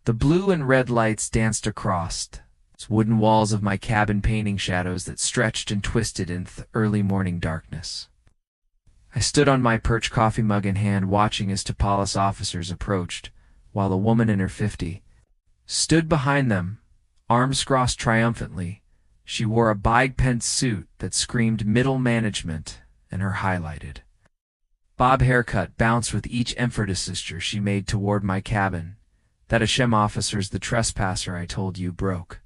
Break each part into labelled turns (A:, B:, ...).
A: The blue and red lights danced across its wooden walls of my cabin, painting shadows that stretched and twisted in the early morning darkness. I stood on my perch, coffee mug in hand, watching as two police officers approached, while a woman in her 50s stood behind them, arms crossed triumphantly. She wore a big-pent suit that screamed middle management, and her highlighted bob haircut bounced with each emphasis gesture she made toward my cabin. That HOA officer's the trespasser I told you broke.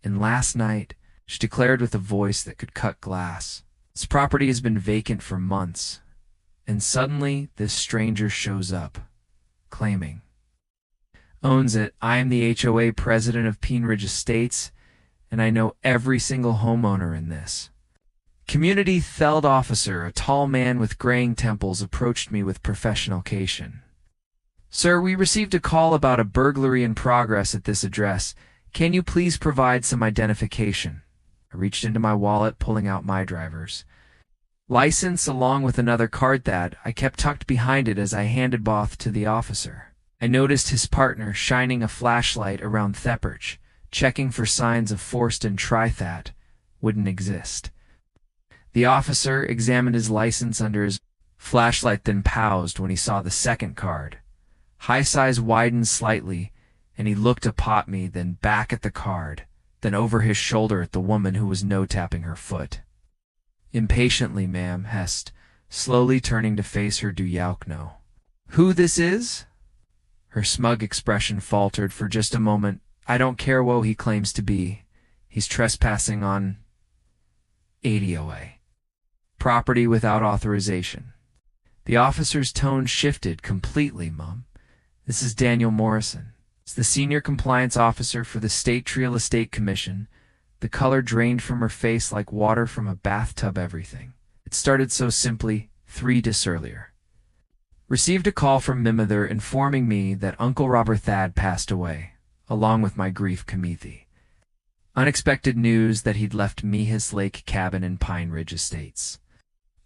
A: And last night, she declared with a voice that could cut glass, this property has been vacant for months, and suddenly this stranger shows up, claiming owns it. I am the HOA president of Pine Ridge Estates, and I know every single homeowner in this community. Theld officer, a tall man with graying temples, approached me with professional caution. Sir, we received a call about a burglary in progress at this address. Can you please provide some identification? I reached into my wallet, pulling out my driver's license along with another card that I kept tucked behind it as I handed both to the officer. I noticed his partner shining a flashlight around Thepperch, checking for signs of forced and that wouldn't exist. The officer examined his license under his flashlight, then paused when he saw the second card. High size widened slightly, and he looked up at me, then back at the card, then over his shoulder at the woman who was no-tapping her foot. Impatiently, ma'am, Hest, slowly turning to face her. Do you know who this is? Her smug expression faltered for just a moment. I don't care who he claims to be. He's trespassing on HOA property without authorization. The officer's tone shifted completely, Mum. This is Daniel Morrison. It's the senior compliance officer for the State Real Estate Commission. The color drained from her face like water from a bathtub. Everything. It started so simply 3 days earlier. Received a call from my mother informing me that Uncle Robert Thad passed away, along with my grief committee. Unexpected news that he'd left me his lake cabin in Pine Ridge Estates.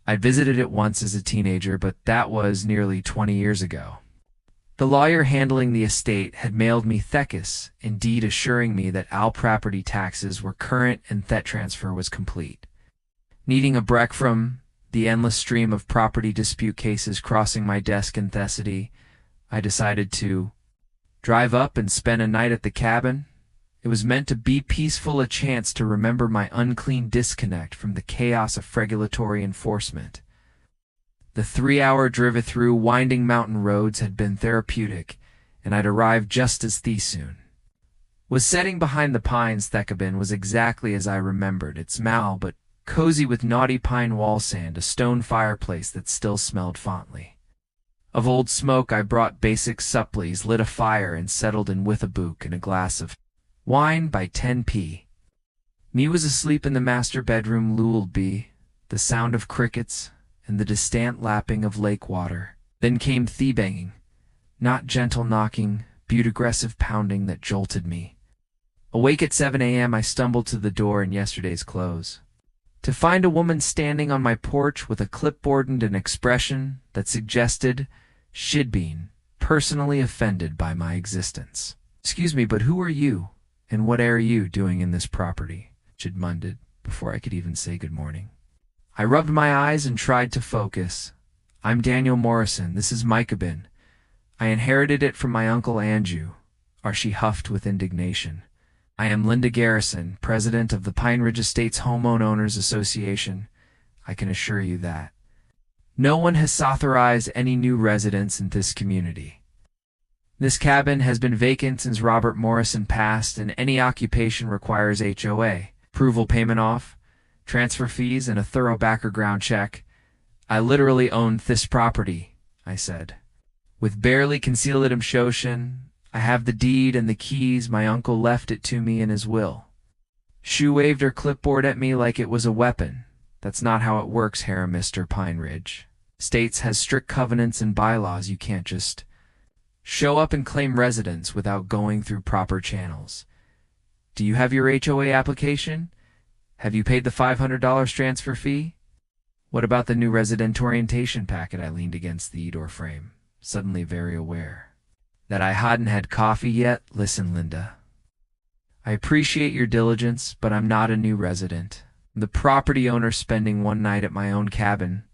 A: I'd visited it once as a teenager, but that was nearly 20 years ago. The lawyer handling the estate had mailed me thekis, indeed assuring me that all property taxes were current and that transfer was complete. Needing a break from the endless stream of property dispute cases crossing my desk in Thessaly, I decided to drive up and spend a night at the cabin. It was meant to be peaceful, a chance to remember my unclean disconnect from the chaos of regulatory enforcement. The 3-hour drive through winding mountain roads had been therapeutic, and I'd arrived just as the soon was setting behind the pines. The cabin was exactly as I remembered, its small but cozy with knotty pine wall sand, a stone fireplace that still smelled fondly of old smoke. I brought basic supplies, lit a fire, and settled in with a book and a glass of wine. By 10 p.m. me was asleep in the master bedroom, lulled by the sound of crickets and the distant lapping of lake water. Then came the banging, not gentle knocking, but aggressive pounding that jolted me. Awake at 7 a.m., I stumbled to the door in yesterday's clothes, to find a woman standing on my porch with a clipboard and an expression that suggested she'd been personally offended by my existence. Excuse me, but who are you, and what are you doing in this property? She'd mumbled before I could even say good morning. I rubbed my eyes and tried to focus. I'm Daniel Morrison. This is my cabin. I inherited it from my uncle Andrew. She huffed with indignation. I am Linda Garrison, president of the Pine Ridge Estates Homeowners Association. I can assure you that no one has authorized any new residents in this community. This cabin has been vacant since Robert Morrison passed, and any occupation requires HOA approval, payment off, transfer fees, and a thorough background check. I literally owned this property, I said, with barely concealed emotion. I have the deed and the keys. My uncle left it to me in his will. She waved her clipboard at me like it was a weapon. That's not how it works here, Mr. Pine Ridge. States has strict covenants and bylaws. You can't just show up and claim residence without going through proper channels. Do you have your HOA application? Have you paid the $500 transfer fee? What about the new resident orientation packet? I leaned against the door frame, suddenly very aware That I hadn't had coffee yet? Listen, Linda. I appreciate your diligence, but I'm not a new resident. I'm the property owner spending one night at my own cabin.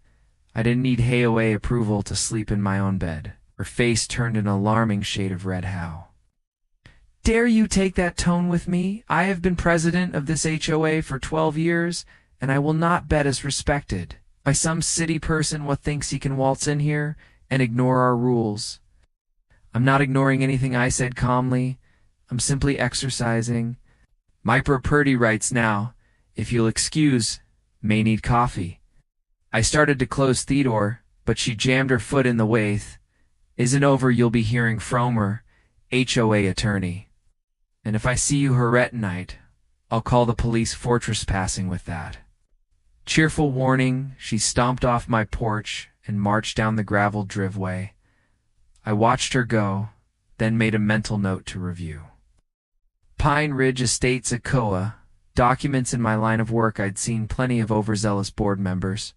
A: I didn't need HOA approval to sleep in my own bed. Her face turned an alarming shade of red. How dare you take that tone with me? I have been president of this HOA for 12 years, and I will not bet as respected by some city person what thinks he can waltz in here and ignore our rules. I'm not ignoring anything, I said calmly. I'm simply exercising my property rights now. If you'll excuse, may need coffee. I started to close the door, but she jammed her foot in the way. Isn't over, you'll be hearing from her, HOA attorney. And if I see you her at night, I'll call the police for trespassing with that. Cheerful warning, she stomped off my porch and marched down the graveled driveway. I watched her go, then made a mental note to review. Pine Ridge Estates at HOA. Documents in my line of work, I'd seen plenty of overzealous board members.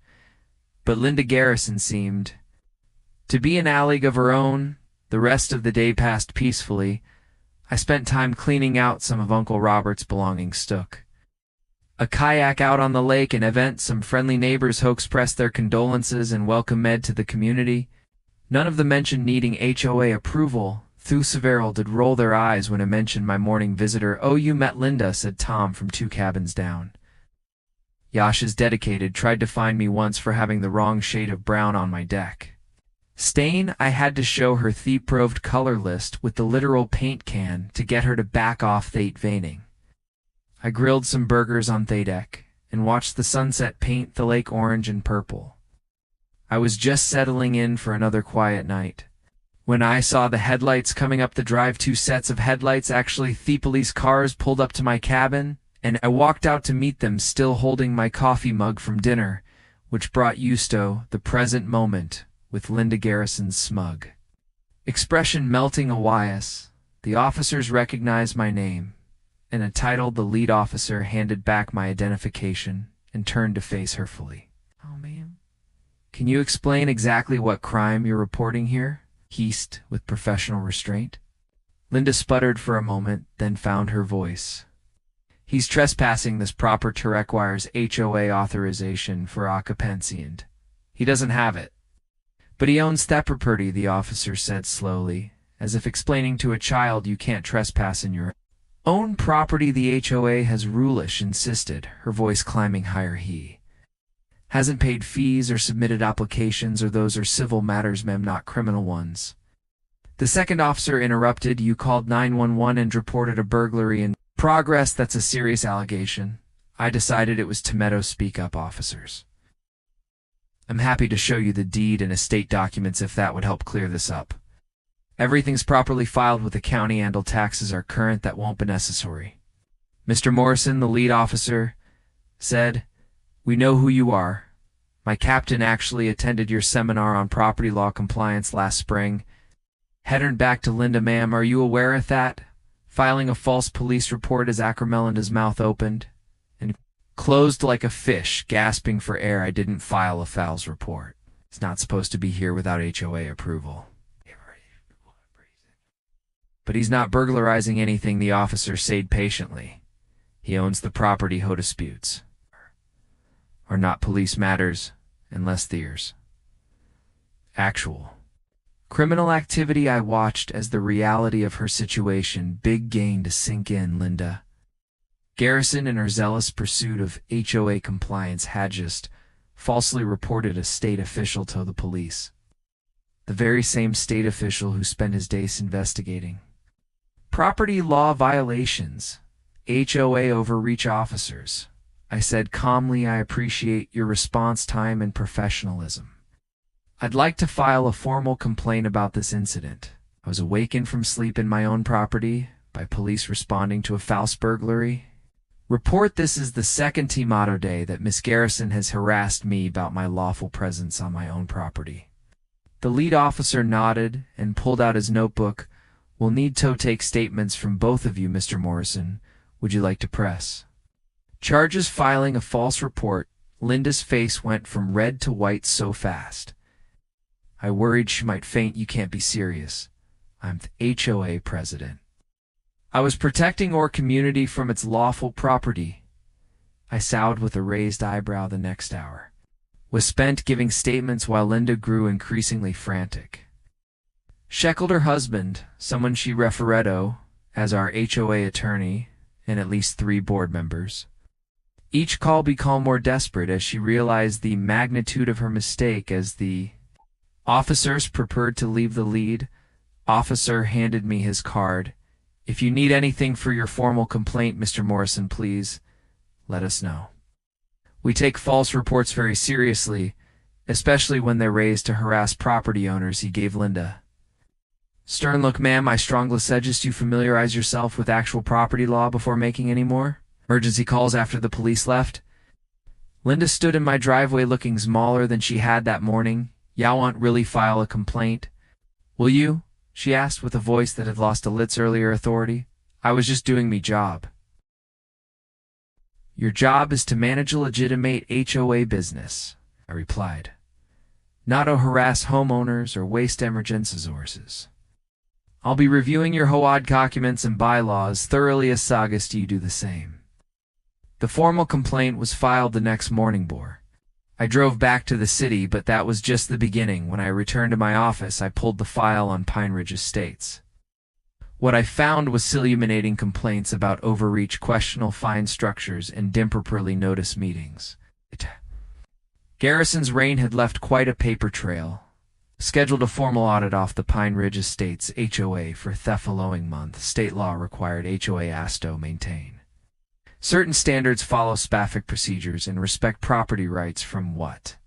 A: But Linda Garrison seemed to be in a league of her own. The rest of the day passed peacefully. I spent time cleaning out some of Uncle Robert's belongings. Took a kayak out on the lake, an event some friendly neighbors who expressed their condolences and welcome Ed to the community. None of them mentioned needing HOA approval. Thu Severall did roll their eyes when I mentioned my morning visitor. Oh, you met Linda, said Tom from 2 cabins down. Yash is dedicated, tried to find me once for having the wrong shade of brown on my deck. Stain, I had to show her the proved color list with the literal paint can to get her to back off the veining. I grilled some burgers on the deck and watched the sunset paint the lake orange and purple. I was just settling in for another quiet night when I saw the headlights coming up the drive. 2 sets of headlights, actually the police cars, pulled up to my cabin, and I walked out to meet them, still holding my coffee mug from dinner, which brought Justo the present moment with Linda Garrison's smug expression melting away. The officers recognized my name, and entitled the lead officer handed back my identification and turned to face her fully. Oh, ma'am. Can you explain exactly what crime you're reporting here? Heast with professional restraint. Linda sputtered for a moment, then found her voice. He's trespassing. This property requires HOA authorization for occupancy, and he doesn't have it. But he owns that property, the officer said slowly, as if explaining to a child you can't trespass in your own property. The HOA has rulish insisted, her voice climbing higher. He hasn't paid fees or submitted applications, or those are civil matters, ma'am, not criminal ones. The second officer interrupted. You called 911 and reported a burglary in progress. That's a serious allegation. I decided it was Tomato. Speak up, officers. I'm happy to show you the deed and estate documents if that would help clear this up. Everything's properly filed with the county and all taxes are current. That won't be necessary. Mr. Morrison, the lead officer, said, we know who you are. My captain actually attended your seminar on property law compliance last spring. Headed back to Linda. Ma'am, are you aware of that? Filing a false police report. As Acromelinda's mouth opened and closed like a fish, gasping for air. I didn't file a false report. It's not supposed to be here without HOA approval. But he's not burglarizing anything, the officer said patiently. He owns the property. Ho disputes are not police matters unless there's actual criminal activity. I watched as the reality of her situation big gained to sink in. Linda Garrison, in her zealous pursuit of HOA compliance, had just falsely reported a state official to the police. The very same state official who spent his days investigating property law violations. HOA overreach officers. I said calmly, I appreciate your response time and professionalism. I'd like to file a formal complaint about this incident. I was awakened from sleep in my own property by police responding to a false burglary report. This is the second Tomato day that Miss Garrison has harassed me about my lawful presence on my own property. The lead officer nodded and pulled out his notebook. We'll need to take statements from both of you, Mr. Morrison. Would you like to press charges? Filing a false report. Linda's face went from red to white so fast I worried she might faint. You can't be serious. I'm the HOA president. I was protecting our community from its lawful property. I sowed with a raised eyebrow the next hour. Was spent giving statements while Linda grew increasingly frantic. Sheckled her husband, someone she referedo, as our HOA attorney, and at least 3 board members. Each call became more desperate as she realized the magnitude of her mistake as the officers prepared to leave the lead. Officer handed me his card. If you need anything for your formal complaint, Mr. Morrison, please let us know. We take false reports very seriously, especially when they're raised to harass property owners, he gave Linda. Stern look, ma'am, I strongly suggest you familiarize yourself with actual property law before making any more emergency calls after the police left. Linda stood in my driveway looking smaller than she had that morning. "Ya want really file a complaint? Will you?" she asked with a voice that had lost its earlier authority. "I was just doing me job." "Your job is to manage a legitimate HOA business," I replied. "Not to harass homeowners or waste emergency resources. I'll be reviewing your HOA documents and bylaws thoroughly as August you do the same." The formal complaint was filed the next morning. I drove back to the city, but that was just the beginning. When I returned to my office, I pulled the file on Pine Ridge Estates. What I found was illuminating complaints about overreach, questionable fine structures, and improperly noticed meetings. Garrison's reign had left quite a paper trail. Scheduled a formal audit off the Pine Ridge Estates HOA for the following month. State law required HOA ASTO maintain certain standards, follow specific procedures, and respect property rights. From what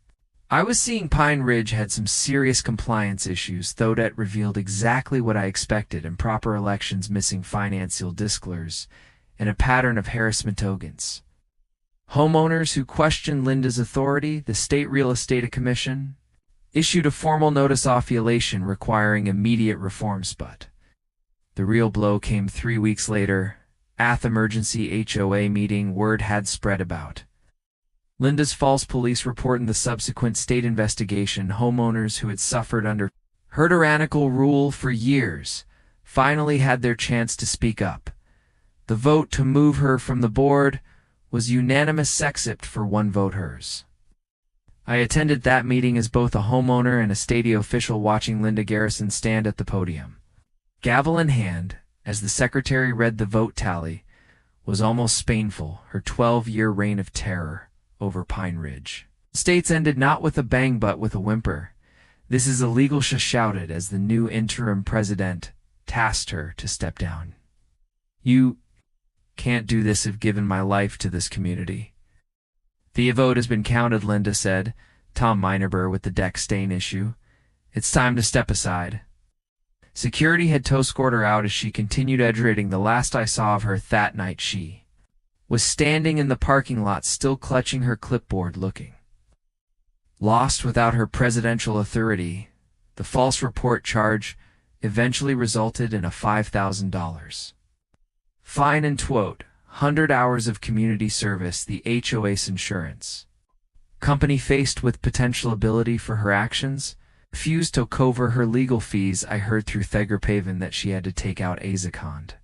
A: I was seeing, Pine Ridge had some serious compliance issues, though that revealed exactly what I expected: improper elections, missing financial disclosures, and a pattern of harassment against homeowners who questioned Linda's authority. The State Real Estate Commission issued a formal notice of violation requiring immediate reforms, but the real blow came 3 weeks later. At the emergency HOA meeting, word had spread about Linda's false police report and the subsequent state investigation. Homeowners who had suffered under her tyrannical rule for years finally had their chance to speak up. The vote to move her from the board was unanimous except for 1 vote hers. I attended that meeting as both a homeowner and a state official, watching Linda Garrison stand at the podium, gavel in hand, as the secretary read the vote tally. Was almost painful. Her 12-year reign of terror over Pine Ridge Estates ended not with a bang but with a whimper. "This is illegal," she shouted as the new interim president tasked her to step down. "You can't do this. I've given my life to this community." "The vote has been counted," Linda said. Tom Minerber with the deck stain issue. "It's time to step aside." Security had escorted her out as she continued edgerating. The last I saw of her that night, she was standing in the parking lot, still clutching her clipboard, looking lost without her presidential authority. The false report charge eventually resulted in a $5,000 fine and 100 hours of community service. The HOA's insurance company, faced with potential liability for her actions, refused to cover her legal fees. I heard through Thegerpaven that she had to take out a second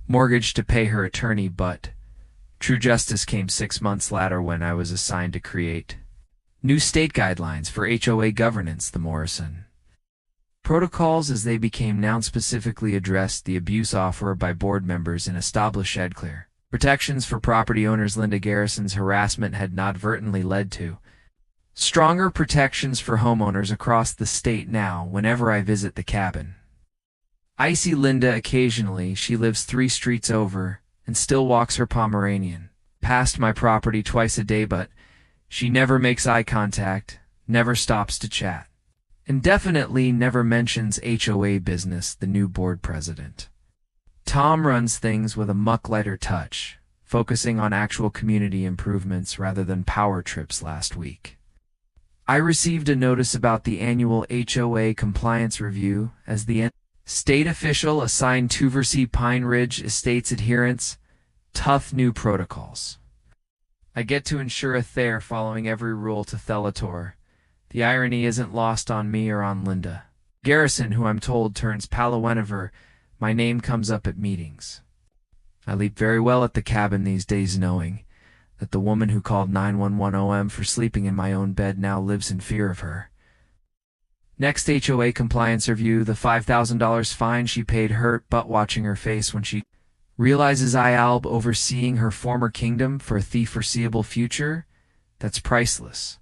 A: mortgage to pay her attorney, but true justice came 6 months later when I was assigned to create new state guidelines for HOA governance. The Morrison protocols, as they became known, specifically addressed the abuse offered by board members and established clear protections for property owners. Linda Garrison's harassment had inadvertently led to stronger protections for homeowners across the state. Now, whenever I visit the cabin, I see Linda occasionally. She lives 3 streets over and still walks her Pomeranian past my property twice a day, but she never makes eye contact, never stops to chat, and definitely never mentions HOA business. The new board president, Tom, runs things with a much lighter touch, focusing on actual community improvements rather than power trips. Last week, I received a notice about the annual HOA compliance review as the state official assigned to oversee Pine Ridge Estates adherence tough new protocols. I get to ensure they're following every rule to Thelator. The irony isn't lost on me or on Linda Garrison, who I'm told turns palo whenever my name comes up at meetings. I leap very well at the cabin these days, knowing that the woman who called 911 OM for sleeping in my own bed now lives in fear of her. Next HOA compliance review, the $5,000 fine she paid hurt but watching her face when she realizes I'll overseeing her former kingdom for a foreseeable future, that's priceless.